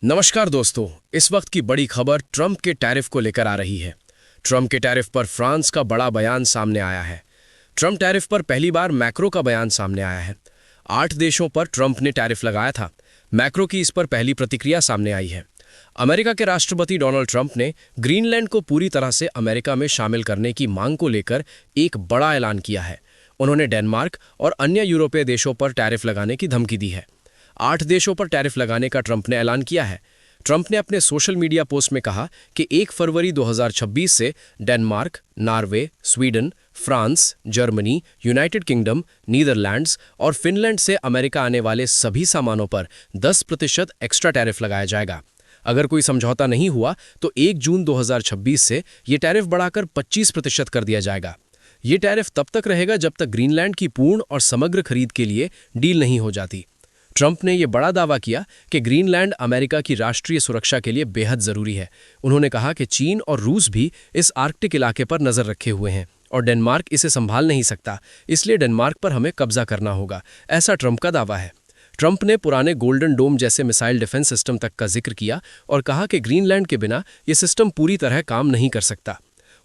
नमस्कार दोस्तों, इस वक्त की बड़ी खबर ट्रंप के टैरिफ को लेकर आ रही है। ट्रंप के टैरिफ पर फ्रांस का बड़ा बयान सामने आया है। ट्रंप टैरिफ पर पहली बार मैक्रो का बयान सामने आया है। 8 देशों पर ट्रंप ने टैरिफ लगाया था। मैक्रो की इस पर पहली प्रतिक्रिया सामने आई है। अमेरिका के राष्ट्रपति डोनाल्ड ट्रंप ने ग्रीनलैंड को पूरी तरह से अमेरिका में शामिल करने की मांग को लेकर एक बड़ा ऐलान किया है। उन्होंने डेनमार्क और अन्य यूरोपीय देशों पर टैरिफ लगाने की धमकी दी है। 8 देशों पर टैरिफ लगाने का ट्रंप ने ऐलान किया है। ट्रंप ने अपने सोशल मीडिया पोस्ट में कहा कि 1 फरवरी 2026 से Denmark, Norway, Sweden, France, Germany, United kingdom, Netherlands और फिनलैंड से अमेरिका आने वाले सभी सामानों पर 10% एक्स्ट्रा टैरिफ लगाया जाएगा। अगर कोई समझौता नहीं हुआ तो 1 जून 2026 से ये टैरिफ बढ़ाकर 25% कर दिया जाएगा। ये टैरिफ तब तक रहेगा जब तक ग्रीनलैंड की पूर्ण और समग्र खरीद के लिए डील नहीं हो जाती। ट्रंप ने यह बड़ा दावा किया कि ग्रीनलैंड अमेरिका की राष्ट्रीय सुरक्षा के लिए बेहद जरूरी है। उन्होंने कहा कि चीन और रूस भी इस आर्कटिक इलाके पर नजर रखे हुए हैं और डेनमार्क इसे संभाल नहीं सकता, इसलिए डेनमार्क पर हमें कब्जा करना होगा, ऐसा ट्रंप का दावा है। ट्रंप ने पुराने गोल्डन डोम जैसे मिसाइल डिफेंस सिस्टम तक का जिक्र किया और कहा कि ग्रीनलैंड के बिना यह सिस्टम पूरी तरह काम नहीं कर सकता।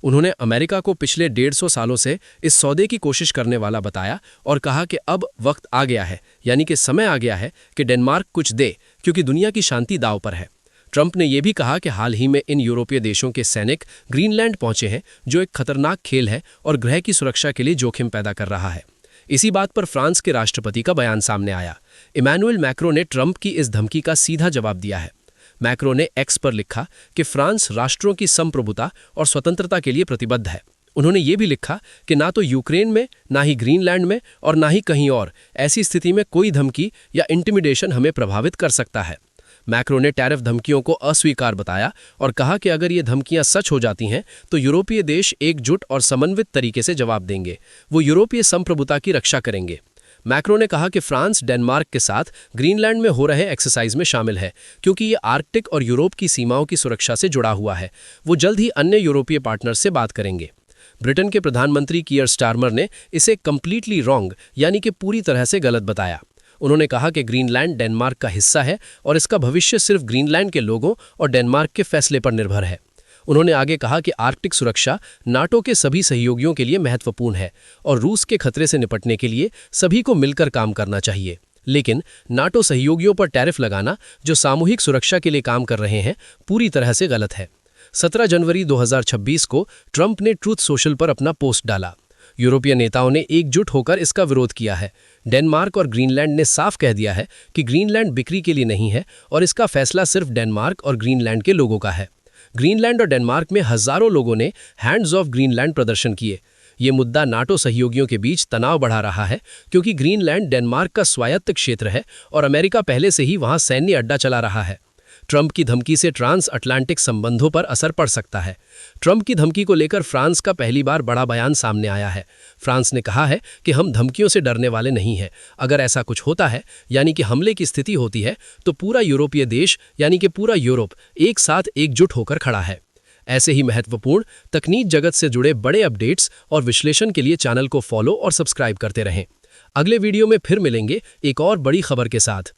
उन्होंने अमेरिका को पिछले 150 सालों से इस सौदे की कोशिश करने वाला बताया और कहा कि अब वक्त आ गया है, यानी कि समय आ गया है कि डेनमार्क कुछ दे, क्योंकि दुनिया की शांति दांव पर है। ट्रंप ने यह भी कहा कि हाल ही में इन यूरोपीय देशों के सैनिक ग्रीनलैंड पहुंचे हैं, जो एक खतरनाक खेल है और ग्रह की सुरक्षा के लिए जोखिम पैदा कर रहा है। इसी बात पर फ्रांस के राष्ट्रपति का बयान सामने आया। इमैनुअल मैक्रों ने ट्रंप की इस धमकी का सीधा जवाब दिया है। मैक्रो ने एक्स पर लिखा कि फ्रांस राष्ट्रों की संप्रभुता और स्वतंत्रता के लिए प्रतिबद्ध है। उन्होंने ये भी लिखा कि ना तो यूक्रेन में, ना ही ग्रीनलैंड में और ना ही कहीं और ऐसी स्थिति में कोई धमकी या इंटिमिडेशन हमें प्रभावित कर सकता है। मैक्रो ने टैरिफ धमकियों को अस्वीकार बताया और कहा कि अगर ये धमकियां सच हो जाती हैं तो यूरोपीय देश एकजुट और समन्वित तरीके से जवाब देंगे। वो यूरोपीय संप्रभुता की रक्षा करेंगे। मैक्रो ने कहा कि फ्रांस डेनमार्क के साथ ग्रीनलैंड में हो रहे एक्सरसाइज में शामिल है, क्योंकि ये आर्कटिक और यूरोप की सीमाओं की सुरक्षा से जुड़ा हुआ है। वो जल्द ही अन्य यूरोपीय पार्टनर से बात करेंगे। ब्रिटेन के प्रधानमंत्री कीयर स्टारमर ने इसे कंप्लीटली रॉन्ग, यानी कि पूरी तरह से गलत बताया। उन्होंने कहा कि ग्रीनलैंड डेनमार्क का हिस्सा है और इसका भविष्य सिर्फ ग्रीनलैंड के लोगों और डेनमार्क के फैसले पर निर्भर है। उन्होंने आगे कहा कि आर्कटिक सुरक्षा नाटो के सभी सहयोगियों के लिए महत्वपूर्ण है और रूस के खतरे से निपटने के लिए सभी को मिलकर काम करना चाहिए। लेकिन नाटो सहयोगियों पर टैरिफ लगाना, जो सामूहिक सुरक्षा के लिए काम कर रहे हैं, पूरी तरह से गलत है। 17 जनवरी 2026 को ट्रंप ने ट्रूथ सोशल पर अपना पोस्ट डाला। यूरोपीय नेताओं ने एकजुट होकर इसका विरोध किया है। डेनमार्क और ग्रीनलैंड ने साफ कह दिया है कि ग्रीनलैंड बिक्री के लिए नहीं है और इसका फैसला सिर्फ डेनमार्क और ग्रीनलैंड के लोगों का है। ग्रीनलैंड और डेनमार्क में हजारों लोगों ने हैंड्स ऑफ ग्रीनलैंड प्रदर्शन किए। ये मुद्दा नाटो सहयोगियों के बीच तनाव बढ़ा रहा है, क्योंकि ग्रीनलैंड डेनमार्क का स्वायत्त क्षेत्र है और अमेरिका पहले से ही वहां सैन्य अड्डा चला रहा है। ट्रंप की धमकी से ट्रांस अटलांटिक संबंधों पर असर पड़ सकता है। ट्रंप की धमकी को लेकर फ्रांस का पहली बार बड़ा बयान सामने आया है। फ्रांस ने कहा है कि हम धमकियों से डरने वाले नहीं हैं। अगर ऐसा कुछ होता है, यानी कि हमले की स्थिति होती है, तो पूरा यूरोपीय देश, यानी कि पूरा यूरोप एक साथ एकजुट होकर खड़ा है। ऐसे ही महत्वपूर्ण तकनीक जगत से जुड़े बड़े अपडेट्स और विश्लेषण के लिए चैनल को फॉलो और सब्सक्राइब करते रहें। अगले वीडियो में फिर मिलेंगे एक और बड़ी खबर के साथ।